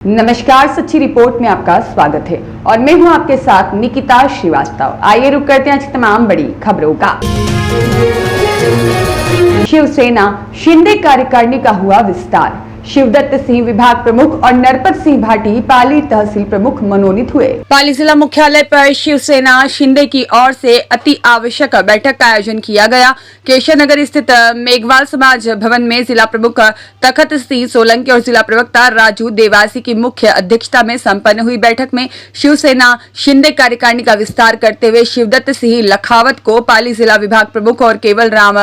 नमस्कार, सच्ची रिपोर्ट में आपका स्वागत है और मैं हूं आपके साथ निकिता श्रीवास्तव। आइए रुक करते हैं आज की तमाम बड़ी खबरों का। शिवसेना शिंदे कार्यकारिणी का हुआ विस्तार। शिवदत्त सिंह विभाग प्रमुख और नरपत सिंह भाटी पाली तहसील प्रमुख मनोनीत हुए। पाली जिला मुख्यालय पर शिवसेना शिंदे की ओर से अति आवश्यक बैठक का आयोजन किया गया। केशव नगर स्थित मेघवाल समाज भवन में जिला प्रमुख तखत सिंह सोलंकी और जिला प्रवक्ता राजू देवासी की मुख्य अध्यक्षता में संपन्न हुई बैठक में शिवसेना शिंदे कार्यकारिणी का विस्तार करते हुए शिवदत्त सिंह लखावत को पाली जिला विभाग प्रमुख और केवल राम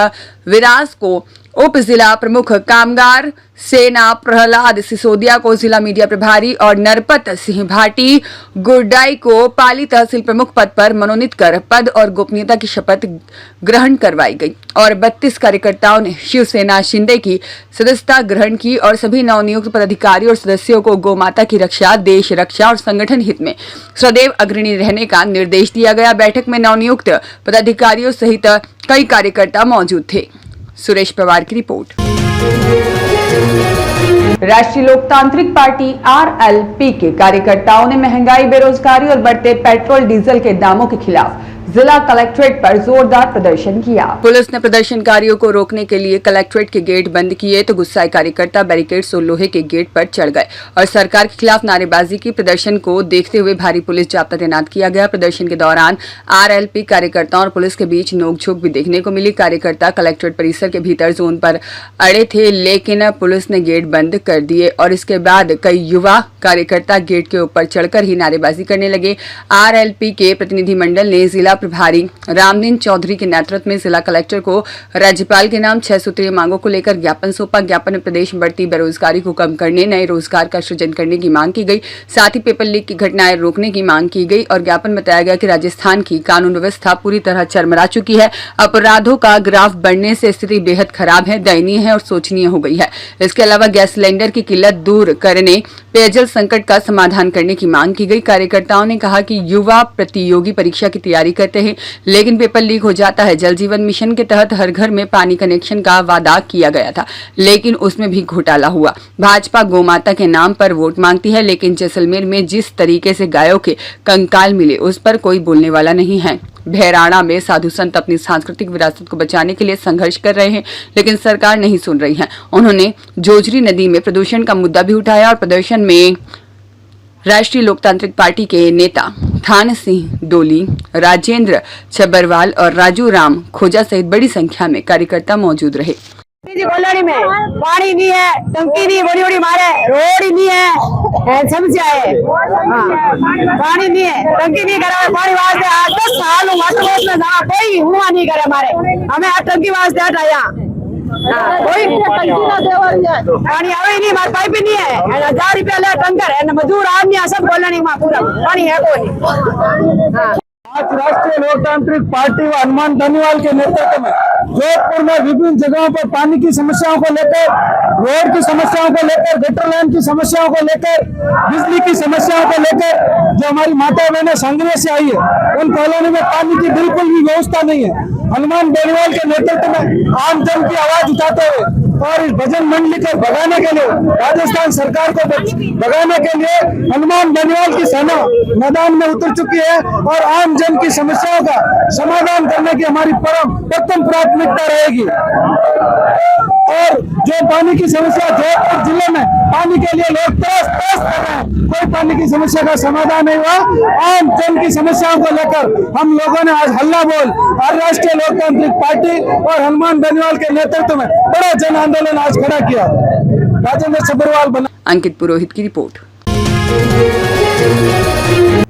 विराज को उप जिला प्रमुख, कामगार सेना प्रहलाद सिसोदिया को जिला मीडिया प्रभारी और नरपत सिंह भाटी गुरडाई को पाली तहसील प्रमुख पद पर मनोनीत कर पद और गोपनीयता की शपथ ग्रहण करवाई गई और 32 कार्यकर्ताओं ने शिवसेना शिंदे की सदस्यता ग्रहण की और सभी नवनियुक्त पदाधिकारी और सदस्यों को गौ माता की रक्षा, देश रक्षा और संगठन हित में सदैव अग्रणी रहने का निर्देश दिया गया। बैठक में नवनियुक्त पदाधिकारियों सहित कई कार्यकर्ता मौजूद थे। सुरेश पवार की रिपोर्ट। राष्ट्रीय लोकतांत्रिक पार्टी आरएलपी के कार्यकर्ताओं ने महंगाई, बेरोजगारी और बढ़ते पेट्रोल डीजल के दामों के खिलाफ जिला कलेक्ट्रेट पर जोरदार प्रदर्शन किया। पुलिस ने प्रदर्शनकारियों को रोकने के लिए कलेक्ट्रेट के गेट बंद किए तो गुस्साए कार्यकर्ता बैरिकेड्स और लोहे के गेट पर चढ़ गए और सरकार के खिलाफ नारेबाजी की। प्रदर्शन को देखते हुए भारी पुलिस जाब्ता तैनात किया गया। प्रदर्शन के दौरान आरएलपी कार्यकर्ताओं और पुलिस के बीच नोकझोंक भी देखने को मिली। कार्यकर्ता कलेक्ट्रेट परिसर के भीतर जोन पर अड़े थे, लेकिन पुलिस ने गेट बंद कर दिए और इसके बाद कई युवा कार्यकर्ता गेट के ऊपर चढ़कर ही नारेबाजी करने लगे। आरएलपी के प्रतिनिधिमंडल ने जिला प्रभारी रामदीन चौधरी के नेतृत्व में जिला कलेक्टर को राज्यपाल के नाम 6 सूत्रीय मांगों को लेकर ज्ञापन सौंपा। ज्ञापन में प्रदेश में बढ़ती बेरोजगारी को कम करने, नए रोजगार का सृजन करने की मांग की गई। साथ ही पेपर लीक की घटनाएं रोकने की मांग की गई और ज्ञापन में बताया गया कि राजस्थान की कानून व्यवस्था पूरी तरह चरमरा चुकी है। अपराधों का ग्राफ बढ़ने से स्थिति बेहद खराब है, दयनीय है और शोचनीय हो गई है। इसके अलावा गैस सिलेंडर की किल्लत दूर करने, पेयजल संकट का समाधान करने की मांग की गई। कार्यकर्ताओं ने कहा कि युवा प्रतियोगी परीक्षा की तैयारी करते हैं लेकिन पेपर लीक हो जाता है। जल जीवन मिशन के तहत हर घर में पानी कनेक्शन का वादा किया गया था लेकिन उसमें भी घोटाला हुआ। भाजपा गौ माता के नाम पर वोट मांगती है लेकिन जैसलमेर में जिस तरीके से गायों के कंकाल मिले उस पर कोई बोलने वाला नहीं है। भैराणा में साधु संत अपनी सांस्कृतिक विरासत को बचाने के लिए संघर्ष कर रहे हैं लेकिन सरकार नहीं सुन रही है। उन्होंने जोजरी नदी में प्रदूषण का मुद्दा भी उठाया और प्रदर्शन में राष्ट्रीय लोकतांत्रिक पार्टी के नेता थान सिंह डोली, राजेंद्र छबरवाल और राजू राम खोजा सहित बड़ी संख्या में कार्यकर्ता मौजूद रहे। कॉलोनी में पानी नहीं है, टंकी नहीं, बड़ी बड़ी मारे, रोड ही नहीं है, समस्या है। पानी नहीं है, टंकी नहीं करा, पानी वास्ते 10 साल में कोई हुआ नहीं करे हमारे, हमें टंकी वास्ते हटाया कोई पानी आवे ही नहीं, हमारे पाइप ही नहीं है। 1000 रुपया ले टंकर है, मजदूर आदमी सब कॉलोनी में पूरा पानी है कोई। आज राष्ट्रीय लोकतांत्रिक पार्टी व हनुमान बेनीवाल के नेतृत्व में जोधपुर में विभिन्न जगहों पर पानी की समस्याओं को लेकर, रोड की समस्याओं को लेकर, गटर लाइन की समस्याओं को लेकर, बिजली की समस्याओं को लेकर जो हमारी माता बहनें संघर्ष से आई है उन कॉलोनी में पानी की बिल्कुल भी व्यवस्था नहीं है। हनुमान बेनीवाल के नेतृत्व में आम जन की आवाज उठाते हुए और इस भजन मंडली को भगाने के लिए, राजस्थान सरकार को भगाने के लिए हनुमान बेनीवाल की सेना मैदान में उतर चुकी है और आम जन की समस्याओं का समाधान करने की हमारी प्रथम प्राथमिकता रहेगी। और जो पानी की समस्या जोधपुर जिले में पानी के लिए लोग तरस कर रहे हैं, कोई पानी की समस्या का समाधान नहीं हुआ। आम जन की समस्याओं को लेकर हम लोगों ने आज हल्ला बोल और राष्ट्रीय लोकतांत्रिक पार्टी और हनुमान बेनीवाल के नेतृत्व में बड़ा जन आंदोलन आज खड़ा किया। राजेंद्र छबरवाल बना। अंकित पुरोहित की रिपोर्ट।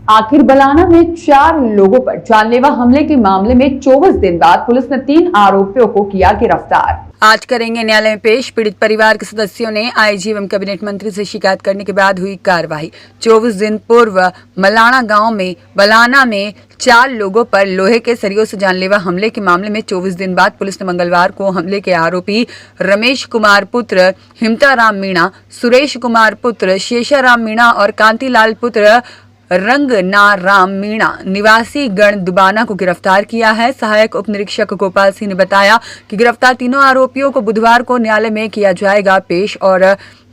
आखिर बलाना में 4 लोगों पर जानलेवा हमले के मामले में 24 दिन बाद पुलिस ने 3 आरोपियों को किया गिरफ्तार। आज करेंगे न्यायालय में पेश। पीड़ित परिवार के सदस्यों ने आईजी एवं कैबिनेट मंत्री से शिकायत करने के बाद हुई कार्रवाई। 24 दिन पूर्व मलाना गांव में बलाना में 4 लोगों पर लोहे के सरियों से जानलेवा हमले के मामले में 24 दिन बाद पुलिस ने मंगलवार को हमले के आरोपी रमेश कुमार पुत्र हिमताराम मीणा, सुरेश कुमार पुत्र शेषाराम मीणा और कांतिलाल पुत्र रंगनाराम मीणा निवासी गण दुबाना को गिरफ्तार किया है। सहायक उप निरीक्षक गोपाल सिंह ने बताया कि गिरफ्तार तीनों आरोपियों को बुधवार को न्यायालय में किया जाएगा पेश और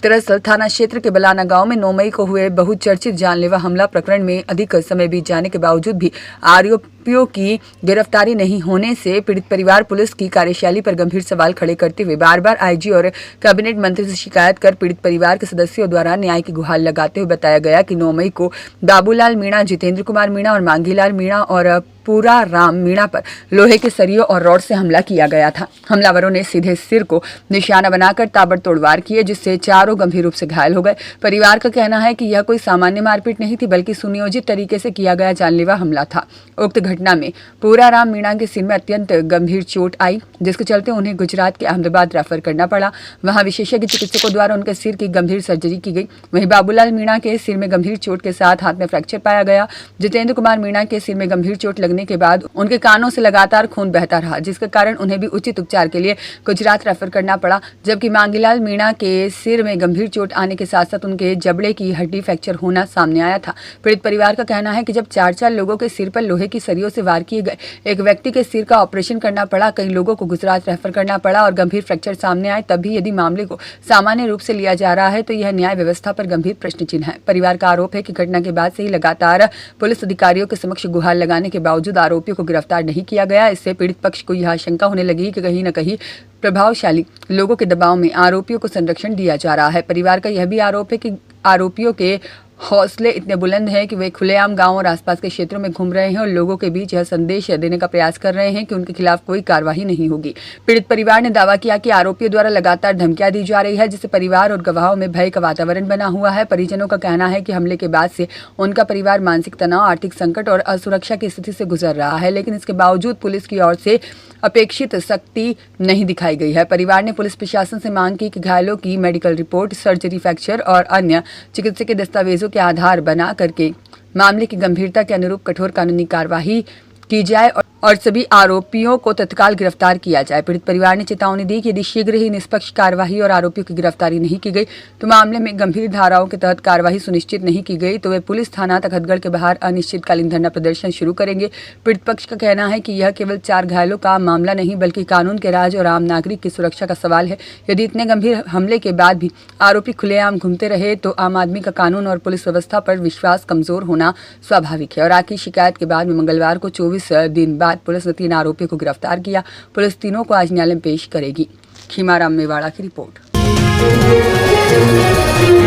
दरअसल थाना क्षेत्र के बलाना गांव में 9 मई को हुए बहुचर्चित जानलेवा हमला प्रकरण में अधिक समय बीत जाने के बावजूद भी आरोपियों की गिरफ्तारी नहीं होने से पीड़ित परिवार पुलिस की कार्यशैली पर गंभीर सवाल खड़े करते हुए बार बार आईजी और कैबिनेट मंत्री से शिकायत कर पीड़ित परिवार के सदस्यों द्वारा न्याय की गुहार लगाते हुए बताया गया कि 9 मई को बाबूलाल मीणा, जितेंद्र कुमार मीणा और मांगीलाल मीणा और पूरा राम मीणा पर लोहे के सरियों और रॉड से हमला किया गया था। हमलावरों ने सीधे सिर को निशाना बनाकर ताबड़तोड़ वार किए, जिससे चारों गंभीर रूप से घायल हो गए। परिवार का कहना है कि यह कोई सामान्य मारपीट नहीं थी, बल्कि सुनियोजित तरीके से किया गया जानलेवा हमला था। उक्त घटना में पूरा राम मीणा के सिर में अत्यंत गंभीर चोट आई, जिसके चलते उन्हें गुजरात के अहमदाबाद रेफर करना पड़ा। वहां विशेषज्ञ चिकित्सकों द्वारा उनके सिर की गंभीर सर्जरी की गई। वहीं बाबूलाल मीणा के सिर में गंभीर चोट के साथ हाथ में फ्रैक्चर पाया गया। जितेंद्र कुमार मीणा के सिर में गंभीर चोट लगने के बाद उनके कानों से लगातार खून बहता रहा, जिसके कारण उन्हें भी उचित उपचार के लिए गुजरात रेफर करना पड़ा। जबकि मांगीलाल मीणा के सिर में गंभीर चोट आने के साथ साथ उनके जबड़े की हड्डी फ्रैक्चर होना सामने आया था। पीड़ित परिवार का कहना है कि जब 4 लोगों के सिर पर लोहे की सरियों से वार किए गए, एक व्यक्ति के सिर का ऑपरेशन करना पड़ा, कई लोगों को गुजरात रेफर करना पड़ा और गंभीर फ्रैक्चर सामने आए, तब भी यदि मामले को सामान्य रूप से लिया जा रहा है तो यह न्याय व्यवस्था पर गंभीर प्रश्न चिन्ह है। परिवार का आरोप है कि घटना के बाद से ही लगातार पुलिस अधिकारियों के समक्ष गुहार लगाने के बावजूद आरोपियों को गिरफ्तार नहीं किया गया। इससे पीड़ित पक्ष को यह आशंका होने लगी कि कहीं न कहीं प्रभावशाली लोगों के दबाव में आरोपियों को संरक्षण दिया जा रहा है। परिवार का यह भी आरोप है कि आरोपियों के हौसले इतने बुलंद हैं कि वे खुलेआम गांव और आसपास के क्षेत्रों में घूम रहे हैं और लोगों के बीच यह संदेश देने का प्रयास कर रहे हैं कि उनके खिलाफ कोई कार्रवाई नहीं होगी। पीड़ित परिवार ने दावा किया कि आरोपियों द्वारा लगातार धमकियां दी जा रही है, जिससे परिवार और गवाहों में भय का वातावरण बना हुआ है। परिजनों का कहना है कि हमले के बाद से उनका परिवार मानसिक तनाव, आर्थिक संकट और असुरक्षा की स्थिति से गुजर रहा है, लेकिन इसके बावजूद पुलिस की ओर से अपेक्षित सख्ती नहीं दिखाई गई है। परिवार ने पुलिस प्रशासन से मांग की कि घायलों की मेडिकल रिपोर्ट, सर्जरी, फ्रैक्चर और अन्य चिकित्सकीय दस्तावेजों के आधार बना करके मामले की गंभीरता के अनुरूप कठोर कानूनी कार्यवाही की जाए और सभी आरोपियों को तत्काल गिरफ्तार किया जाए। पीड़ित परिवार ने चेतावनी दी कि यदि शीघ्र ही निष्पक्ष कार्यवाही और आरोपियों की गिरफ्तारी नहीं की गई तो मामले में गंभीर धाराओं के तहत कार्यवाही सुनिश्चित नहीं की गई तो वे पुलिस थाना तखतगढ़ के बाहर अनिश्चितकालीन धरना प्रदर्शन शुरू करेंगे। पीड़ित पक्ष का कहना है कि यह केवल 4 घायलों का मामला नहीं, बल्कि कानून के राज और आम नागरिक की सुरक्षा का सवाल है। यदि इतने गंभीर हमले के बाद भी आरोपी खुलेआम घूमते रहे तो आम आदमी का कानून और पुलिस व्यवस्था पर विश्वास कमजोर होना स्वाभाविक है। और आखिरी शिकायत के बाद में मंगलवार को 24 दिन बाद पुलिस ने 3 आरोपियों को गिरफ्तार किया। पुलिस तीनों को आज न्यायालय में पेश करेगी। खीमाराम मेवाड़ा की रिपोर्ट।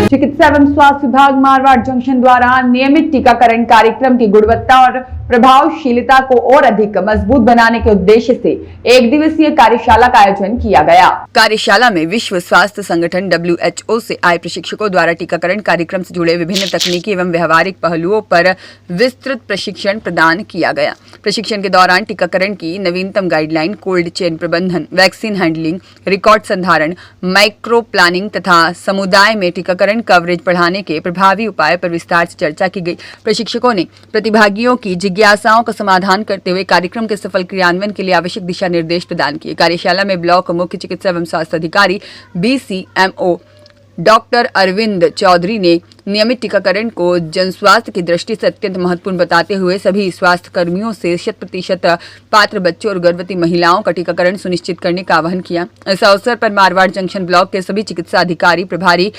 चिकित्सा एवं स्वास्थ्य विभाग मारवाड़ जंक्शन द्वारा नियमित टीकाकरण कार्यक्रम की गुणवत्ता और प्रभावशीलता को और अधिक मजबूत बनाने के उद्देश्य से 1 दिवसीय कार्यशाला का आयोजन किया गया। कार्यशाला में विश्व स्वास्थ्य संगठन WHO से आए प्रशिक्षकों द्वारा टीकाकरण कार्यक्रम से जुड़े विभिन्न तकनीकी एवं व्यवहारिक पहलुओं पर विस्तृत प्रशिक्षण प्रदान किया गया। प्रशिक्षण के दौरान टीकाकरण की नवीनतम गाइडलाइन, कोल्ड चेन प्रबंधन, वैक्सीन हैंडलिंग, रिकॉर्ड संधारण, माइक्रो प्लानिंग तथा समुदाय में टीकाकरण कवरेज बढ़ाने के प्रभावी उपाय पर विस्तार से चर्चा की गई। प्रशिक्षकों ने प्रतिभागियों की जिज्ञासाओं का समाधान करते हुए कार्यक्रम के सफल क्रियान्वयन के लिए आवश्यक दिशा निर्देश प्रदान किए। कार्यशाला में ब्लॉक मुख्य चिकित्सा एवं स्वास्थ्य अधिकारी BCMO डॉक्टर अरविंद चौधरी ने नियमित टीकाकरण को जन स्वास्थ्य की दृष्टि से अत्यंत महत्वपूर्ण बताते हुए सभी स्वास्थ्य कर्मियों से 100% पात्र बच्चों और गर्भवती महिलाओं का टीकाकरण सुनिश्चित करने का आह्वान किया। इस अवसर पर मारवाड़ जंक्शन ब्लॉक के सभी चिकित्सा अधिकारी, प्रभारी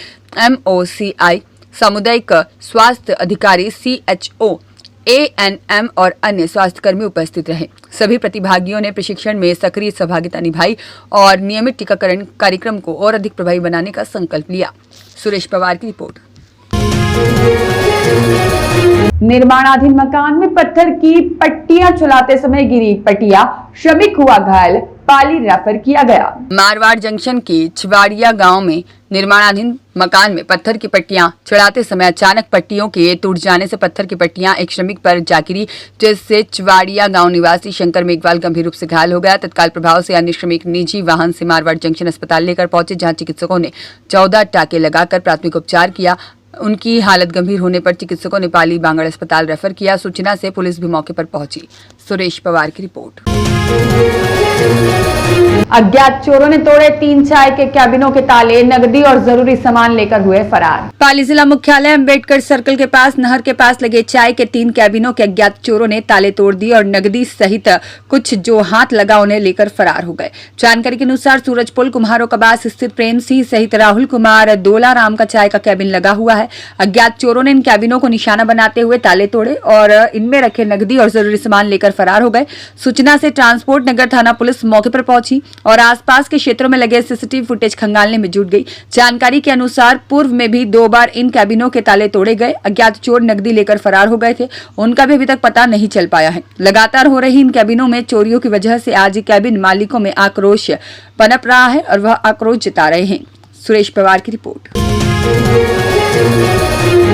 MOCI, सामुदायिक स्वास्थ्य अधिकारी CHO, ANM और अन्य स्वास्थ्य कर्मी उपस्थित रहे। सभी प्रतिभागियों ने प्रशिक्षण में सक्रिय सहभागिता निभाई और नियमित टीकाकरण कार्यक्रम को और अधिक प्रभावी बनाने का संकल्प लिया। सुरेश पवार की रिपोर्ट। निर्माणाधीन मकान में पत्थर की पट्टियां चलाते समय गिरी पटिया, श्रमिक हुआ घायल, पाली रेफर किया गया। मारवाड़ जंक्शन के चिवाड़िया गांव में निर्माणाधीन मकान में पत्थर की पट्टियां चढ़ाते समय अचानक पट्टियों के टूट जाने से पत्थर की पट्टियां एक श्रमिक पर जा गिरी, जिससे चिवाड़िया गांव निवासी शंकर मेघवाल गंभीर रूप से घायल हो गया। तत्काल प्रभाव से अन्य श्रमिक निजी वाहन से मारवाड़ जंक्शन अस्पताल लेकर पहुंचे, जहां चिकित्सकों ने 14 टाके लगाकर प्राथमिक उपचार किया। उनकी हालत गंभीर होने पर चिकित्सकों ने पाली बांगड़ अस्पताल रेफर किया। सूचना से पुलिस भी मौके पर पहुंची। सुरेश पवार की रिपोर्ट। अज्ञात चोरों ने तोड़े 3 चाय के कैबिनों के ताले, नकदी और जरूरी सामान लेकर हुए फरार। पाली जिला मुख्यालय अंबेडकर सर्कल के पास नहर के पास लगे चाय के 3 कैबिनों के अज्ञात चोरों ने ताले तोड़ दिए और नकदी सहित कुछ जो हाथ लगा उन्हें लेकर फरार हो गए। जानकारी के अनुसार सूरजपुल कुम्हारों कबास स्थित प्रेम सिंह सहित राहुल कुमार दोला राम का चाय का कैबिन लगा हुआ है। अज्ञात चोरों ने इन कैबिनों को निशाना बनाते हुए ताले तोड़े और इनमें रखे नकदी और जरूरी सामान लेकर फरार हो गए। सूचना से ट्रांसपोर्ट नगर थाना पुलिस मौके पर पहुंची और आसपास के क्षेत्रों में लगे सीसीटीवी फुटेज खंगालने में जुट गई। जानकारी के अनुसार पूर्व में भी 2 बार इन कैबिनों के ताले तोड़े गए। अज्ञात चोर नकदी लेकर फरार हो गए थे, उनका भी अभी तक पता नहीं चल पाया है। लगातार हो रही इन कैबिनों में चोरियों की वजह से आज कैबिन मालिकों में आक्रोश पनप रहा है और वह आक्रोश जता रहे हैं। सुरेश पवार की रिपोर्ट।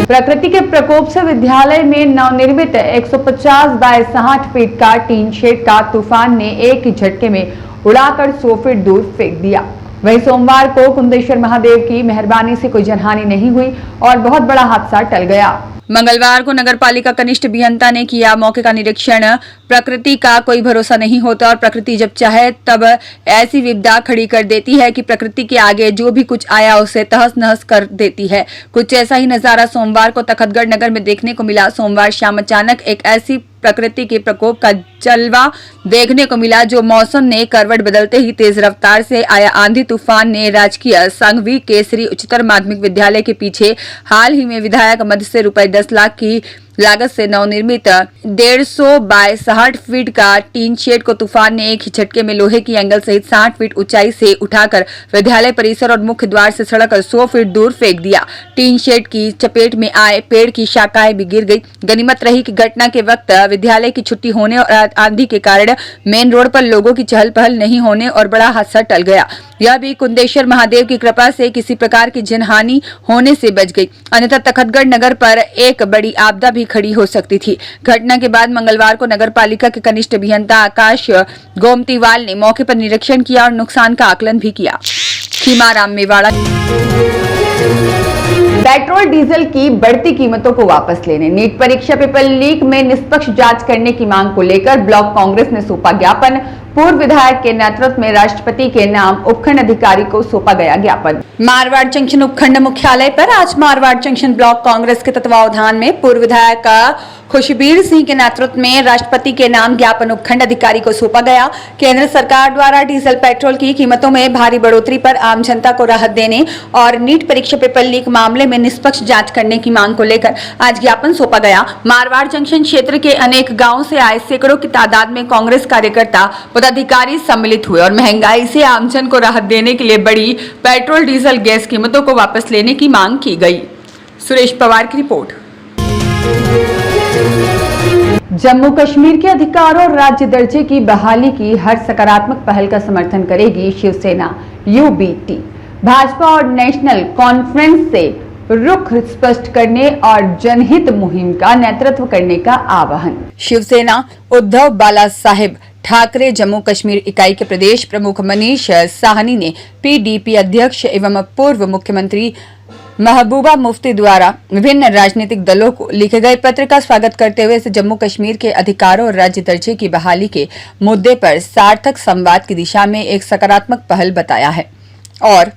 प्रकृति के प्रकोप से विद्यालय में नवनिर्मित 150 बाय 60 फीट का टीन शेड का तूफान ने एक ही झटके में उड़ाकर 100 फीट दूर फेंक दिया। वहीं सोमवार को कुंदेश्वर महादेव की मेहरबानी से कोई जनहानि नहीं हुई और बहुत बड़ा हादसा टल गया। मंगलवार को नगर पालिका कनिष्ठ अभियंता ने किया मौके का निरीक्षण। प्रकृति का कोई भरोसा नहीं होता और प्रकृति जब चाहे तब ऐसी विपदा खड़ी कर देती है कि प्रकृति के आगे जो भी कुछ आया उसे तहस नहस कर देती है। कुछ ऐसा ही नजारा सोमवार को तखतगढ़ नगर में देखने को मिला। सोमवार शाम अचानक एक ऐसी प्रकृति के प्रकोप का जलवा देखने को मिला जो मौसम ने करवट बदलते ही तेज रफ्तार से आया आंधी तूफान ने राजकीय संघवी केसरी उच्चतर माध्यमिक विद्यालय के पीछे हाल ही में विधायक मद से रुपए 10 लाख की लागत से नवनिर्मित 150 बाय 60 फीट का टीन शेड को तूफान ने एक ही झटके में लोहे की एंगल सहित 60 फीट ऊंचाई से उठाकर विद्यालय परिसर और मुख्य द्वार से सड़क 100 फीट दूर फेंक दिया। टीन शेड की चपेट में आए पेड़ की शाखाएं भी गिर गई। गनीमत रही कि घटना के वक्त विद्यालय की छुट्टी होने और आंधी के कारण मेन रोड पर लोगों की चहल पहल नहीं होने और बड़ा हादसा टल गया। यह भी कुंदेश्वर महादेव की कृपा से किसी प्रकार की जनहानि होने से बच गई, अन्यथा तखतगढ़ नगर पर एक बड़ी आपदा भी खड़ी हो सकती थी। घटना के बाद मंगलवार को नगर पालिका के कनिष्ठ अभियंता आकाश गोमतीवाल ने मौके पर निरीक्षण किया और नुकसान का आकलन भी किया। खीमाराम मेवाड़ा। पेट्रोल डीजल की बढ़ती कीमतों को वापस लेने, नीट परीक्षा पेपर लीक में निष्पक्ष जांच करने की मांग को लेकर ब्लॉक कांग्रेस ने सौंपा ज्ञापन। पूर्व विधायक के नेतृत्व में राष्ट्रपति के नाम उपखंड अधिकारी को सौंपा गया ज्ञापन। मारवाड़ जंक्शन उपखंड मुख्यालय पर आज मारवाड़ जंक्शन ब्लॉक कांग्रेस के तत्वावधान में पूर्व विधायक खुशबीर सिंह के नेतृत्व में राष्ट्रपति के नाम ज्ञापन उपखंड अधिकारी को सौंपा गया। केंद्र सरकार द्वारा डीजल पेट्रोल की कीमतों में भारी बढ़ोतरी पर आम जनता को राहत देने और नीट परीक्षा पेपर लीक मामले में निष्पक्ष जांच करने की मांग को लेकर आज ज्ञापन सौंपा गया। मारवाड़ जंक्शन क्षेत्र के अनेक गाँव से आए सैकड़ों की तादाद में कांग्रेस कार्यकर्ता पदाधिकारी सम्मिलित हुए और महंगाई से आमजन को राहत देने के लिए बढ़ी पेट्रोल डीजल गैस कीमतों को वापस लेने की मांग की गई। सुरेश पवार की रिपोर्ट। जम्मू कश्मीर के अधिकारों और राज्य दर्जे की बहाली की हर सकारात्मक पहल का समर्थन करेगी शिवसेना यूबीटी। भाजपा और नेशनल कॉन्फ्रेंस से रुख स्पष्ट करने और जनहित मुहिम का नेतृत्व करने का आह्वान। शिवसेना उद्धव बाला साहेब ठाकरे जम्मू कश्मीर इकाई के प्रदेश प्रमुख मनीष साहनी ने पीडीपी अध्यक्ष एवं पूर्व मुख्यमंत्री महबूबा मुफ्ती द्वारा विभिन्न राजनीतिक दलों को लिखे गए पत्र का स्वागत करते हुए इसे जम्मू कश्मीर के अधिकारों और राज्य दर्जे की बहाली के मुद्दे पर सार्थक संवाद की दिशा में एक सकारात्मक पहल बताया है। और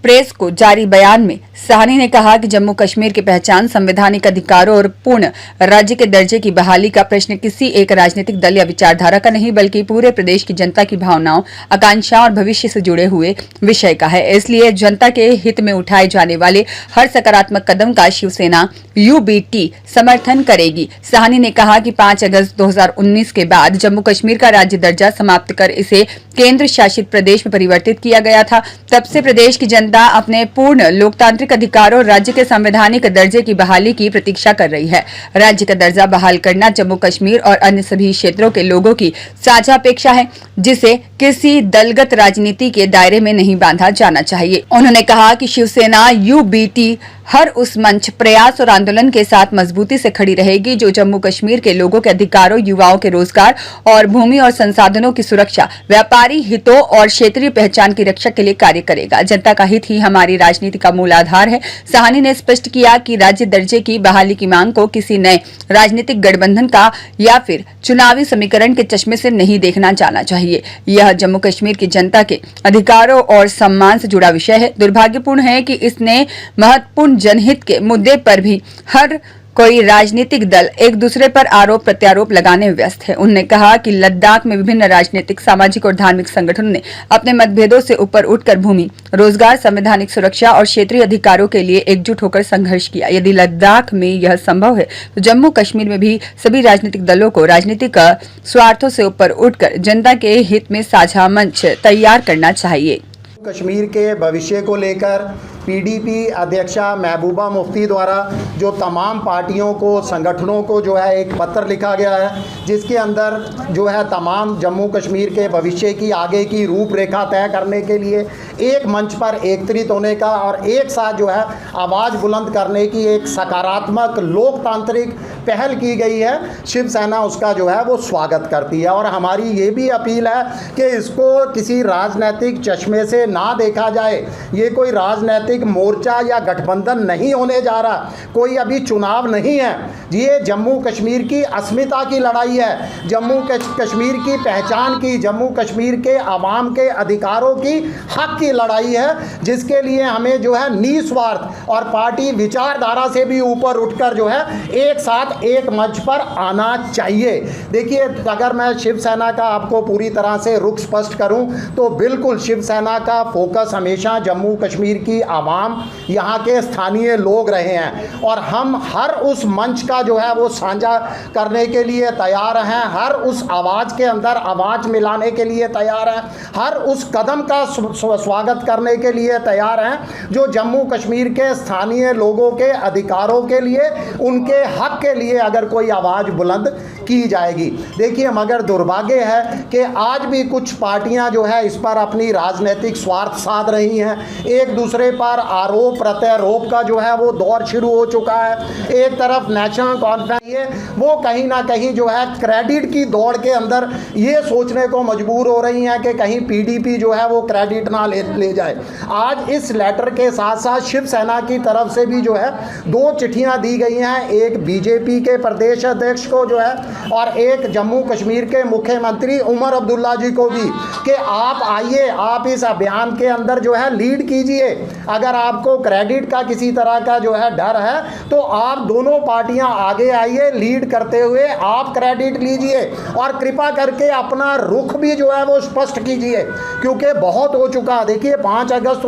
प्रेस को जारी बयान में साहनी ने कहा कि जम्मू कश्मीर की पहचान संवैधानिक अधिकारों और पूर्ण राज्य के दर्जे की बहाली का प्रश्न किसी एक राजनीतिक दल या विचारधारा का नहीं बल्कि पूरे प्रदेश की जनता की भावनाओं, आकांक्षाओं और भविष्य से जुड़े हुए विषय का है। इसलिए जनता के हित में उठाए जाने वाले हर सकारात्मक कदम का शिवसेना यूबीटी समर्थन करेगी। साहनी ने कहा कि 5 अगस्त 2019 के बाद जम्मू कश्मीर का राज्य दर्जा समाप्त कर इसे केंद्र शासित प्रदेश में परिवर्तित किया गया था। तब से प्रदेश की जनता अपने पूर्ण लोकतांत्रिक अधिकारों और राज्य के संवैधानिक दर्जे की बहाली की प्रतीक्षा कर रही है। राज्य का दर्जा बहाल करना जम्मू कश्मीर और अन्य सभी क्षेत्रों के लोगों की साझा अपेक्षा है, जिसे किसी दलगत राजनीति के दायरे में नहीं बांधा जाना चाहिए। उन्होंने कहा कि शिवसेना यूबीटी हर उस मंच, प्रयास और आंदोलन के साथ मजबूती से खड़ी रहेगी जो जम्मू कश्मीर के लोगों के अधिकारों, युवाओं के रोजगार और भूमि और संसाधनों की सुरक्षा, व्यापारी हितों और क्षेत्रीय पहचान की रक्षा के लिए कार्य करेगा। जनता का हित ही हमारी राजनीति का मूल आधार है। साहनी ने स्पष्ट किया कि राज्य दर्जे की बहाली की मांग को किसी नए राजनीतिक गठबंधन का या फिर चुनावी समीकरण के चश्मे से नहीं देखना जाना चाहिए। यह जम्मू कश्मीर की जनता के अधिकारों और सम्मान से जुड़ा विषय है। दुर्भाग्यपूर्ण है कि इसने महत्वपूर्ण जनहित के मुद्दे पर भी हर कोई राजनीतिक दल एक दूसरे पर आरोप प्रत्यारोप लगाने में व्यस्त है। उन्होंने कहा कि लद्दाख में विभिन्न राजनीतिक, सामाजिक और धार्मिक संगठनों ने अपने मतभेदों से ऊपर उठकर भूमि, रोजगार, संवैधानिक सुरक्षा और क्षेत्रीय अधिकारों के लिए एकजुट होकर संघर्ष किया। यदि लद्दाख में यह संभव है तो जम्मू कश्मीर में भी सभी राजनीतिक दलों को राजनीतिक स्वार्थों से ऊपर उठकर जनता के हित में साझा मंच तैयार करना चाहिए। कश्मीर के भविष्य को लेकर पीडीपी अध्यक्षा महबूबा मुफ्ती द्वारा जो तमाम पार्टियों को, संगठनों को जो है एक पत्र लिखा गया है, जिसके अंदर जो है तमाम जम्मू कश्मीर के भविष्य की आगे की रूपरेखा तय करने के लिए एक मंच पर एकत्रित होने का और एक साथ जो है आवाज़ बुलंद करने की एक सकारात्मक लोकतांत्रिक पहल की गई है। शिवसेना उसका जो है वो स्वागत करती है और हमारी ये भी अपील है कि इसको किसी राजनीतिक चश्मे से ना देखा जाए। ये कोई राजनीतिक मोर्चा या गठबंधन नहीं होने जा रहा, कोई अभी चुनाव नहीं है। ये जम्मू कश्मीर की अस्मिता की लड़ाई है, जम्मू कश्मीर की पहचान की, जम्मू कश्मीर के आवाम के अधिकारों की, हक की लड़ाई है, जिसके लिए हमें जो है निस्वार्थ और पार्टी विचारधारा से भी ऊपर उठकर जो है एक साथ एक मंच पर आना चाहिए। देखिए, अगर मैं शिवसेना का आपको पूरी तरह से रुख स्पष्ट करूं तो बिल्कुल शिवसेना का फोकस हमेशा जम्मू कश्मीर की आवाम, यहाँ के स्थानीय लोग रहे हैं और हम हर उस मंच का जो है वो साझा करने के लिए तैयार हैं, हर उस आवाज़ के अंदर आवाज़ मिलाने के लिए तैयार हैं, हर उस कदम का स्वागत करने के लिए तैयार हैं जो जम्मू कश्मीर के स्थानीय लोगों के अधिकारों के लिए, उनके हक के लिए अगर कोई आवाज़ बुलंद की जाएगी। देखिए, मगर दुर्भाग्य है कि आज भी कुछ पार्टियां जो है इस पर अपनी राजनीतिक स्वार्थ साध रही हैं। एक दूसरे पर आरोप प्रत्यारोप का जो है वो दौर शुरू हो चुका है। एक तरफ नेशनल कॉन्फ्रेंस ये वो कहीं ना कहीं जो है क्रेडिट की दौड़ के अंदर ये सोचने को मजबूर हो रही हैं कि कहीं पीडीपी जो है वो क्रेडिट ना ले जाए। आज इस लेटर के साथ साथ शिवसेना की तरफ से भी जो है 2 चिट्ठियां दी गई हैं, एक बीजेपी के प्रदेश अध्यक्ष को जो है और एक जम्मू कश्मीर के मुख्यमंत्री उमर अब्दुल्ला जी को भी, कि आप आइए, आप इस अभियान के अंदर जो है लीड कीजिए। अगर आपको क्रेडिट का किसी तरह का जो है डर है तो आप दोनों पार्टियां आगे आइए, लीड करते हुए आप क्रेडिट लीजिए और कृपा करके अपना रुख भी जो है वो स्पष्ट कीजिए, क्योंकि बहुत हो चुका। देखिए, 5 अगस्त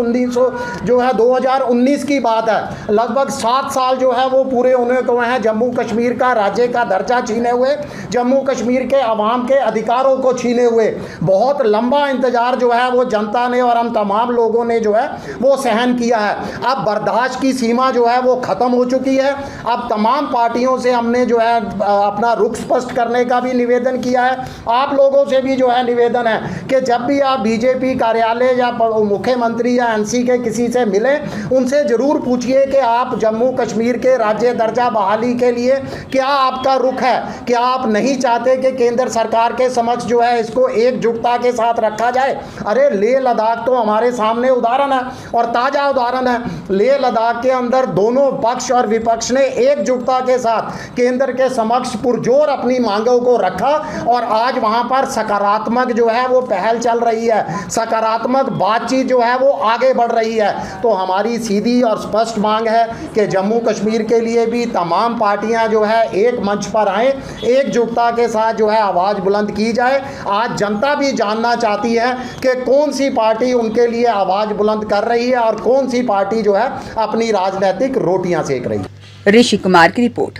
2019 की बात है, लगभग 7 साल जो है वो पूरे होने को हैं जम्मू कश्मीर का राज्य का दर्जा छीने हुए, जम्मू कश्मीर के अवाम के अधिकारों को छीने हुए। बहुत लंबा इंतजार जो है वो जनता ने और हम तमाम लोगों ने जो है वो सहन किया है। अब बर्दाश्त की सीमा जो है वो ख़त्म हो चुकी है। अब तमाम पार्टियों से हमने जो है अपना रुख स्पष्ट करने का भी निवेदन किया है। आप लोगों से भी जो है निवेदन है कि जब भी आप बीजेपी कार्यालय या मुख्यमंत्री या एनसी के किसी से मिलें, उनसे ज़रूर पूछिए कि आप जम्मू कश्मीर के राज्य दर्जा बहाली के लिए क्या आपका रुख है। क्या आप नहीं चाहते कि केंद्र सरकार के समक्ष जो है इसको एकजुटता के साथ रखा जाए? अरे, लेह लद्दाख तो हमारे सामने उदाहरण है और ताज़ा उदाहरण है। लेह लद्दाख के अंदर दोनों पक्ष और विपक्ष ने एकजुटता के साथ केंद्र के समक्ष पुरजोर अपनी मांगों को रखा और आज वहां पर सकारात्मक जो है वो पहल चल रही है, सकारात्मक बातचीत जो है वो आगे बढ़ रही है। तो हमारी सीधी और स्पष्ट मांग है कि जम्मू कश्मीर के लिए भी तमाम पार्टियां जो है एक मंच पर आएँ, एकजुटता के साथ जो है आवाज़ बुलंद की जाए। आज जनता भी जानना चाहती है कि कौन सी पार्टी उनके लिए आवाज़ बुलंद कर रही है और कौन सी पार्टी जो है अपनी राजनीतिक रोटियां सेक रही है। ऋषि कुमार की रिपोर्ट।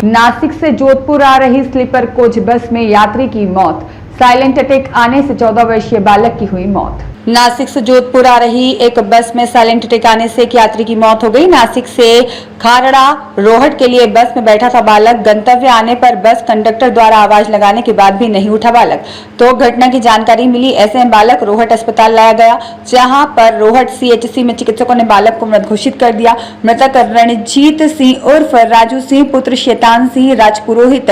नासिक से जोधपुर आ रही स्लीपर कोच बस में यात्री की मौत। साइलेंट अटैक आने से 14 वर्षीय बालक की हुई मौत। नासिक से जोधपुर आ रही एक बस में साइलेंट टिकाने से एक यात्री की मौत हो गई। नासिक से खारड़ा रोहट के लिए बस में बैठा था बालक। गंतव्य आने पर बस कंडक्टर द्वारा आवाज लगाने के बाद भी नहीं उठा बालक, तो घटना की जानकारी मिली। ऐसे में बालक रोहट अस्पताल लाया गया, जहां पर रोहट CHC में चिकित्सकों ने बालक को मृत घोषित कर दिया। मृतक रणजीत सिंह उर्फ राजू सिंह पुत्र शैतान सिंह राजपुरोहित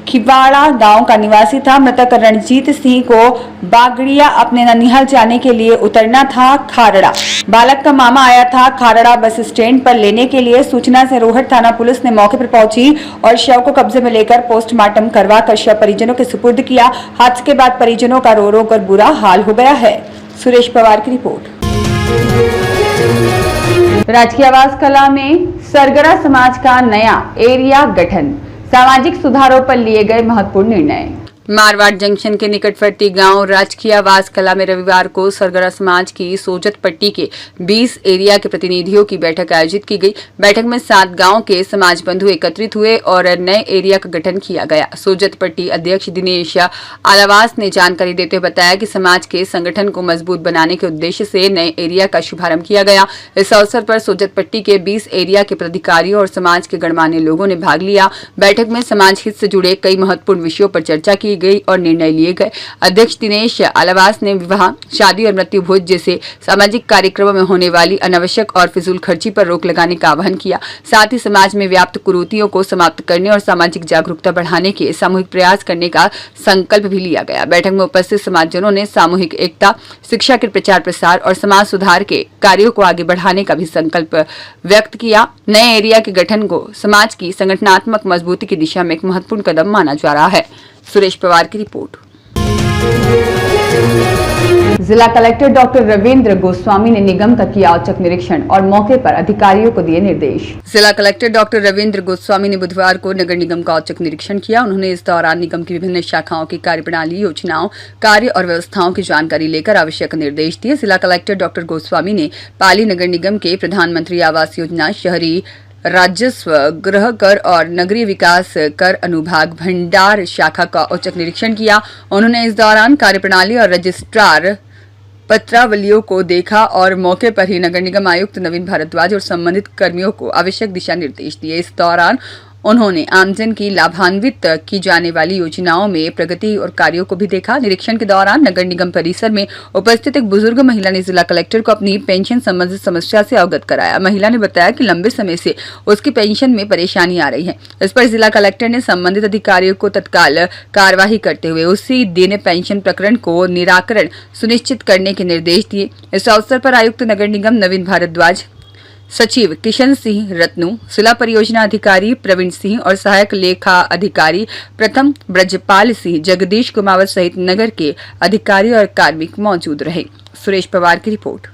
खिवाड़ा गांव का निवासी था। मृतक रणजीत सिंह को बागड़िया अपने ननिहाल जाने के लिए उतरना था खारड़ा। बालक का मामा आया था खारड़ा बस स्टैंड पर लेने के लिए। सूचना से रोहट थाना पुलिस ने मौके पर पहुंची और शव को कब्जे में लेकर पोस्टमार्टम करवाकर शव परिजनों के सुपुर्द किया। हादसे के बाद परिजनों का रो रो कर बुरा हाल हो गया है। सुरेश पवार की रिपोर्ट। राजकीय आवास कला में सरगरा समाज का नया एरिया गठन, सामाजिक सुधारों पर लिए गए महत्वपूर्ण निर्णय। मारवाड़ जंक्शन के निकटवर्ती गांव राजकीय आवास कला में रविवार को सरगरा समाज की सोजत पट्टी के 20 एरिया के प्रतिनिधियों की बैठक आयोजित की गई। बैठक में 7 गांव के समाज बंधु एकत्रित हुए और नए एरिया का गठन किया गया। सोजत पट्टी अध्यक्ष दिनेश आलावास ने जानकारी देते हुए बताया कि समाज के संगठन को मजबूत बनाने के उद्देश्य से नए एरिया का शुभारंभ किया गया। इस अवसर पर सोजत पट्टी के 20 एरिया के पदाधिकारियों और समाज के गणमान्य लोगों ने भाग लिया। बैठक में समाज हित से जुड़े कई महत्वपूर्ण विषयों पर चर्चा की गई और निर्णय लिए गए। अध्यक्ष दिनेश आलावास ने विवाह, शादी और मृत्यु भोज जैसे सामाजिक कार्यक्रमों में होने वाली अनावश्यक और फिजूल खर्ची पर रोक लगाने का आह्वान किया। साथ ही समाज में व्याप्त कुरीतियों को समाप्त करने और सामाजिक जागरूकता बढ़ाने के सामूहिक प्रयास करने का संकल्प भी लिया गया। बैठक में उपस्थित समाजजनों ने सामूहिक एकता, शिक्षा के प्रचार प्रसार और समाज सुधार के कार्यों को आगे बढ़ाने का भी संकल्प व्यक्त किया। नए एरिया के गठन को समाज की संगठनात्मक मजबूती की दिशा में एक महत्वपूर्ण कदम माना जा रहा है। सुरेश पवार की रिपोर्ट। जिला कलेक्टर डॉक्टर रविंद्र गोस्वामी ने निगम का किया औचक निरीक्षण और मौके पर अधिकारियों को दिए निर्देश। जिला कलेक्टर डॉक्टर रविंद्र गोस्वामी ने बुधवार को नगर निगम का औचक निरीक्षण किया। उन्होंने इस दौरान निगम की विभिन्न शाखाओं की कार्यप्रणाली, योजनाओं, कार्य और व्यवस्थाओं की जानकारी लेकर आवश्यक निर्देश दिए। जिला कलेक्टर डॉक्टर गोस्वामी ने पाली नगर निगम के प्रधानमंत्री आवास योजना, शहरी राजस्व, गृह कर और नगरीय विकास कर अनुभाग भंडार शाखा का औचक निरीक्षण किया। उन्होंने इस दौरान कार्यप्रणाली और रजिस्ट्रार पत्रावलियों को देखा और मौके पर ही नगर निगम आयुक्त नवीन भारद्वाज और संबंधित कर्मियों को आवश्यक दिशा निर्देश दिए। इस दौरान उन्होंने आमजन की लाभान्वित की जाने वाली योजनाओं में प्रगति और कार्यों को भी देखा। निरीक्षण के दौरान नगर निगम परिसर में उपस्थित एक बुजुर्ग महिला ने जिला कलेक्टर को अपनी पेंशन संबंधित समस्या से अवगत कराया। महिला ने बताया कि लंबे समय से उसकी पेंशन में परेशानी आ रही है। इस पर जिला कलेक्टर ने संबंधित अधिकारियों को तत्काल कार्यवाही करते हुए उसी दिन पेंशन प्रकरण को निराकरण सुनिश्चित करने के निर्देश दिए। इस अवसर पर आयुक्त नगर निगम नवीन भारद्वाज, सचिव किशन सिंह रत्नू, जिला परियोजना अधिकारी प्रवीण सिंह और सहायक लेखा अधिकारी प्रथम ब्रजपाल सिंह, जगदीश कुमावत सहित नगर के अधिकारी और कार्मिक मौजूद रहे। सुरेश पवार की रिपोर्ट।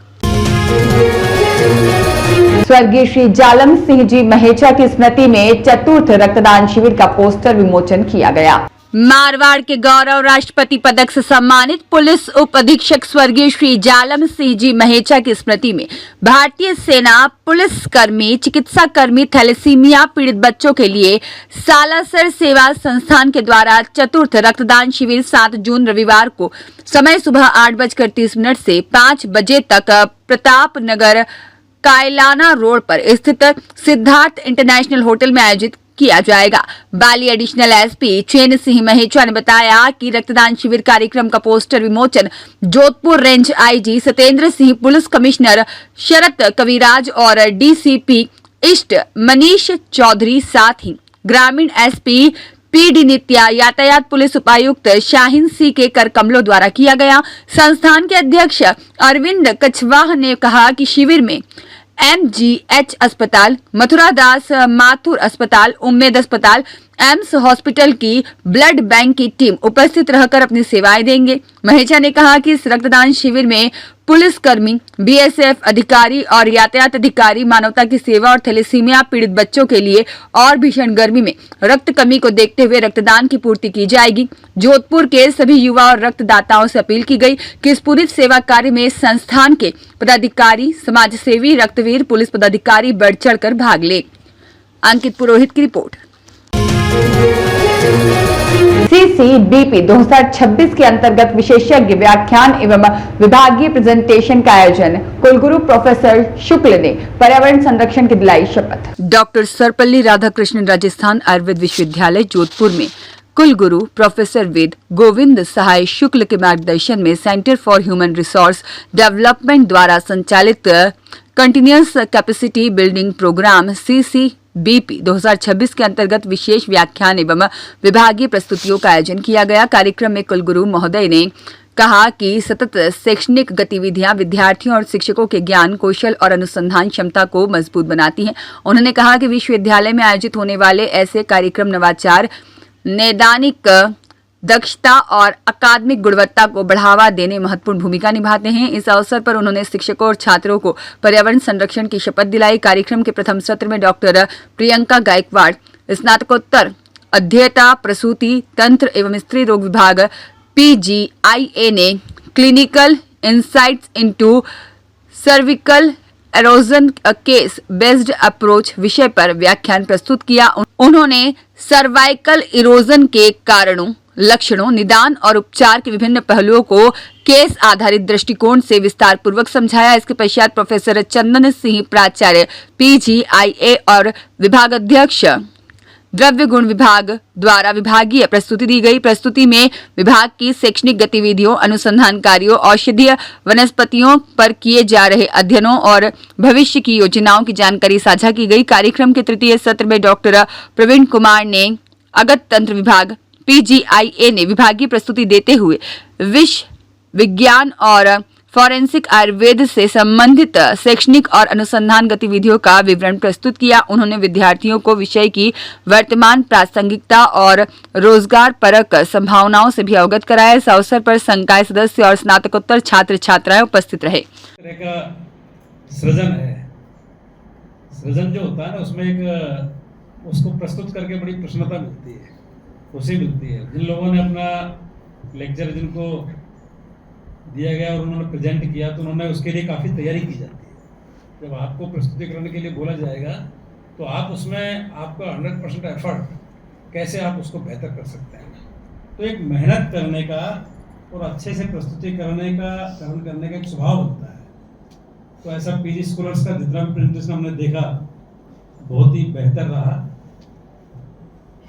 स्वर्गीय श्री जालम सिंह जी महेचा की स्मृति में चतुर्थ रक्तदान शिविर का पोस्टर विमोचन किया गया। मारवाड़ के गौरव राष्ट्रपति पदक से सम्मानित पुलिस उप अधीक्षक स्वर्गीय श्री जालम सिंह जी महेचा की स्मृति में भारतीय सेना पुलिस कर्मी, चिकित्सा कर्मी, थैलेसीमिया पीड़ित बच्चों के लिए सालासर सेवा संस्थान के द्वारा चतुर्थ रक्तदान शिविर 7 जून रविवार को समय सुबह 8:30 से 5 बजे तक प्रताप नगर कायलाना रोड पर स्थित सिद्धार्थ इंटरनेशनल होटल में आयोजित किया जाएगा। बाली एडिशनल एसपी चैन सिंह महेचा ने बताया कि रक्तदान शिविर कार्यक्रम का पोस्टर विमोचन Jodhpur range IG Satyendra Singh, police commissioner Sharat Kaviraj और डीसीपी ईस्ट मनीष चौधरी, साथ ही ग्रामीण एसपी पीडी नित्या, यातायात पुलिस उपायुक्त शाहीन सी के कर कमलों द्वारा किया गया। संस्थान के अध्यक्ष अरविंद कछवाह ने कहा कि शिविर में MGH अस्पताल, मथुरादास माथुर अस्पताल, उम्मेद अस्पताल, एम्स हॉस्पिटल की ब्लड बैंक की टीम उपस्थित रहकर अपनी सेवाएं देंगे। महेचा ने कहा कि इस रक्तदान शिविर में पुलिसकर्मी, BSF अधिकारी और यातायात अधिकारी मानवता की सेवा और थैलेसीमिया पीड़ित बच्चों के लिए और भीषण गर्मी में रक्त कमी को देखते हुए रक्तदान की पूर्ति की जाएगी। जोधपुर के सभी युवा और रक्तदाताओं से अपील की गई कि इस पूरी सेवा कार्य में संस्थान के पदाधिकारी, समाजसेवी, रक्तवीर, पुलिस पदाधिकारी बढ़ चढ़कर भाग ले। अंकित पुरोहित की रिपोर्ट। CCBP 2026 के अंतर्गत विशेषज्ञ व्याख्यान एवं विभागीय प्रेजेंटेशन का आयोजन कुलगुरु प्रोफेसर शुक्ल ने पर्यावरण संरक्षण की दिलाई शपथ। डॉक्टर सर्वपल्ली राधाकृष्णन राजस्थान आयुर्वेद विश्वविद्यालय जोधपुर में कुलगुरु प्रोफेसर वेद गोविंद सहाय शुक्ल के मार्गदर्शन में centre for human resource development द्वारा संचालित continuous capacity building programme CCBP 2026 के अंतर्गत विशेष व्याख्यान एवं विभागीय प्रस्तुतियों का आयोजन किया गया। कार्यक्रम में कुलगुरु महोदय ने कहा कि सतत शैक्षणिक गतिविधियां विद्यार्थियों और शिक्षकों के ज्ञान कौशल और अनुसंधान क्षमता को मजबूत बनाती हैं। उन्होंने कहा कि विश्वविद्यालय में आयोजित होने वाले ऐसे कार्यक्रम नवाचार, नैदानिक दक्षता और अकादमिक गुणवत्ता को बढ़ावा देने महत्वपूर्ण भूमिका निभाते हैं। इस अवसर पर उन्होंने शिक्षकों और छात्रों को पर्यावरण संरक्षण की शपथ दिलाई। कार्यक्रम के प्रथम सत्र में डॉक्टर प्रियंका गायकवाड़, स्नातकोत्तर अध्येता प्रसूति तंत्र एवं स्त्री रोग विभाग PGIA ने clinical insights into cervical halogen case based approach विषय पर व्याख्यान प्रस्तुत किया। उन्होंने सर्वाइकल इरोजन के कारणों, लक्षणों, निदान और उपचार के विभिन्न पहलुओं को केस आधारित दृष्टिकोण से विस्तार पूर्वक समझाया। इसके पश्चात प्रोफेसर चंदन सिंह प्राचार्य PGIA और विभागाध्यक्ष द्रव्य गुण विभाग द्वारा विभागीय प्रस्तुति दी गई। प्रस्तुति में विभाग की शैक्षणिक गतिविधियों, अनुसंधान कार्यों, औषधीय वनस्पतियों पर किए जा रहे अध्ययनों और भविष्य की योजनाओं की जानकारी साझा की गई। कार्यक्रम के तृतीय सत्र में डॉक्टर प्रवीण कुमार ने अगत तंत्र विभाग PGIA ने विभागीय प्रस्तुति देते हुए विश्व विज्ञान और फॉरेंसिक आयुर्वेद से संबंधित शैक्षणिक और अनुसंधान गतिविधियों का विवरण प्रस्तुत किया। उन्होंने विद्यार्थियों को विषय की वर्तमान प्रासंगिकता और रोजगार परक संभावनाओं से भी अवगत कराया। इस अवसर पर संकाय सदस्य और स्नातकोत्तर छात्र छात्राएं उपस्थित रहे। सृजन है, सृजन जो होता है ना, उसमें एक उसको प्रस्तुत करके बड़ी प्रसन्नता मिलती है, खुशी मिलती है। जिन लोगों ने अपना लेक्चर जिनको दिया गया और उन्होंने प्रेजेंट किया तो उन्होंने उसके लिए काफ़ी तैयारी की जाती है। जब आपको प्रस्तुति करने के लिए बोला जाएगा तो आप उसमें आपका 100% एफर्ट कैसे आप उसको बेहतर कर सकते हैं। तो एक मेहनत करने का और अच्छे से प्रस्तुति करने का एक स्वभाव होता है। तो ऐसा PG स्कॉलर्स का जितना भी प्रेजेंटेशन हमने देखा बहुत ही बेहतर रहा,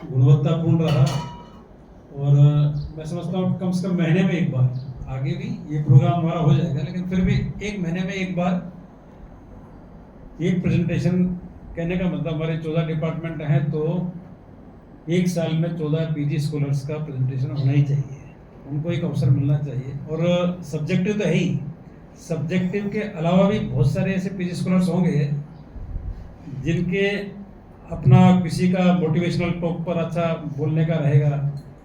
गुणवत्तापूर्ण रहा। और मैं समझता हूँ कम से कम महीने में एक बार, आगे भी ये प्रोग्राम हमारा हो जाएगा, लेकिन फिर भी एक महीने में एक बार एक प्रेजेंटेशन, कहने का मतलब हमारे 14 डिपार्टमेंट हैं तो एक साल में 14 PG स्कॉलर्स का प्रेजेंटेशन होना ही चाहिए। उनको एक अवसर मिलना चाहिए। और सब्जेक्टिव तो है ही, सब्जेक्टिव के अलावा भी बहुत सारे ऐसे PG स्कॉलर्स होंगे जिनके अपना किसी का मोटिवेशनल टॉक पर अच्छा बोलने का रहेगा,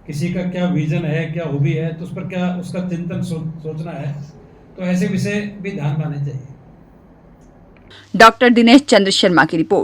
किसी का क्या विजन है, क्या हॉबी है, तो उस पर क्या उसका चिंतन सोचना है। तो ऐसे विषय भी ध्यान में आने चाहिए। डॉक्टर दिनेश चंद्र शर्मा की रिपोर्ट।